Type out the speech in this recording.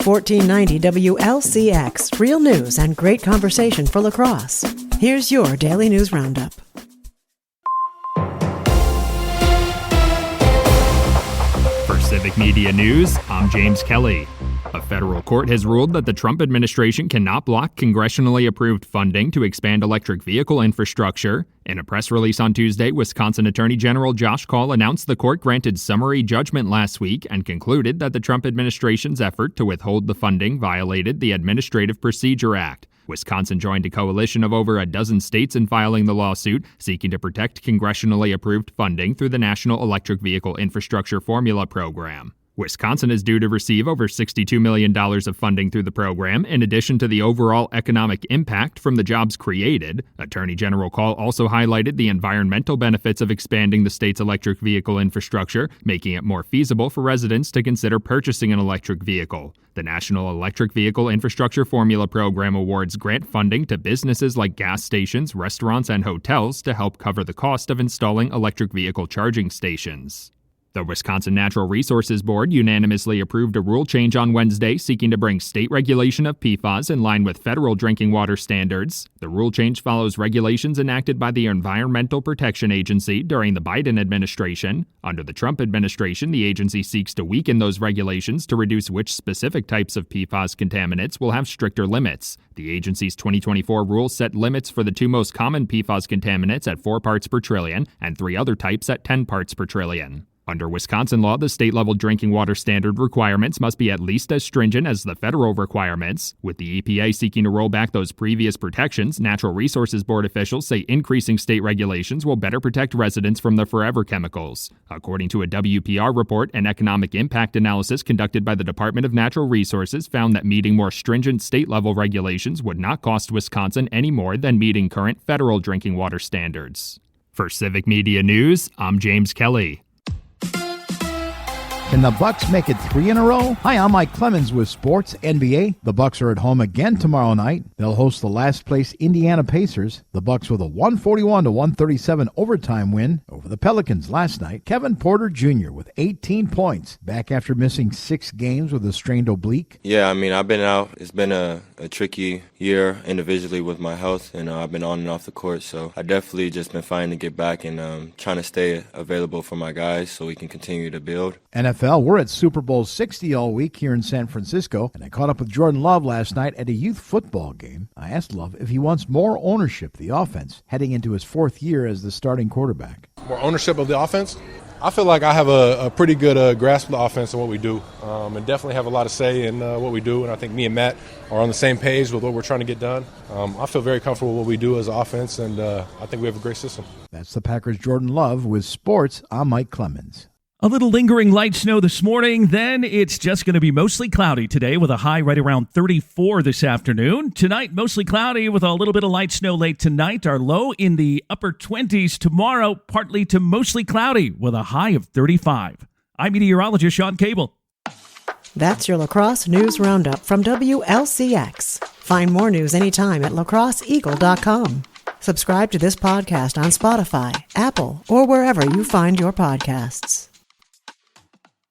1490 WLCX, real news and great conversation for La Crosse. Here's your Daily News Roundup. For Civic Media News, I'm James Kelly. A federal court has ruled that the Trump administration cannot block congressionally approved funding to expand electric vehicle infrastructure. In a press release on Tuesday, Wisconsin Attorney General Josh Kaul announced the court granted summary judgment last week and concluded that the Trump administration's effort to withhold the funding violated the Administrative Procedure Act. Wisconsin joined a coalition of over a dozen states in filing the lawsuit, seeking to protect congressionally approved funding through the National Electric Vehicle Infrastructure Formula Program. Wisconsin is due to receive over $62 million of funding through the program, in addition to the overall economic impact from the jobs created. Attorney General Kaul also highlighted the environmental benefits of expanding the state's electric vehicle infrastructure, making it more feasible for residents to consider purchasing an electric vehicle. The National Electric Vehicle Infrastructure Formula Program awards grant funding to businesses like gas stations, restaurants, and hotels to help cover the cost of installing electric vehicle charging stations. The Wisconsin Natural Resources Board unanimously approved a rule change on Wednesday seeking to bring state regulation of PFAS in line with federal drinking water standards. The rule change follows regulations enacted by the Environmental Protection Agency during the Biden administration. Under the Trump administration, the agency seeks to weaken those regulations to reduce which specific types of PFAS contaminants will have stricter limits. The agency's 2024 rules set limits for the two most common PFAS contaminants at 4 parts per trillion and 3 other types at 10 parts per trillion. Under Wisconsin law, the state-level drinking water standard requirements must be at least as stringent as the federal requirements. With the EPA seeking to roll back those previous protections, Natural Resources Board officials say increasing state regulations will better protect residents from the forever chemicals. According to a WPR report, an economic impact analysis conducted by the Department of Natural Resources found that meeting more stringent state-level regulations would not cost Wisconsin any more than meeting current federal drinking water standards. For Civic Media News, I'm James Kelly. Can the Bucks make it 3 in a row? Hi, I'm Mike Clemens with Sports NBA. The Bucks are at home again tomorrow night. They'll host the last-place Indiana Pacers. The Bucks with a 141-137 overtime win over the Pelicans last night. Kevin Porter Jr. with 18 points, back after missing 6 games with a strained oblique. Yeah, I've been out. It's been a tricky year individually with my health, and I've been on and off the court, so I definitely just been fighting to get back and trying to stay available for my guys so we can continue to build. NFL, we're at Super Bowl 60 all week here in San Francisco, and I caught up with Jordan Love last night at a youth football game. I asked Love if he wants more ownership of the offense heading into his 4th year as the starting quarterback. More ownership of the offense? I feel like I have a pretty good grasp of the offense and what we do, and definitely have a lot of say in what we do, and I think me and Matt are on the same page with what we're trying to get done. I feel very comfortable with what we do as an offense, and I think we have a great system. That's the Packers' Jordan Love with Sports. I'm Mike Clemens. A little lingering light snow this morning, then it's just going to be mostly cloudy today with a high right around 34 this afternoon. Tonight, mostly cloudy with a little bit of light snow late tonight. Our low in the upper 20s tomorrow, partly to mostly cloudy with a high of 35. I'm meteorologist Sean Cable. That's your La Crosse News Roundup from WLCX. Find more news anytime at lacrosseeagle.com. Subscribe to this podcast on Spotify, Apple, or wherever you find your podcasts.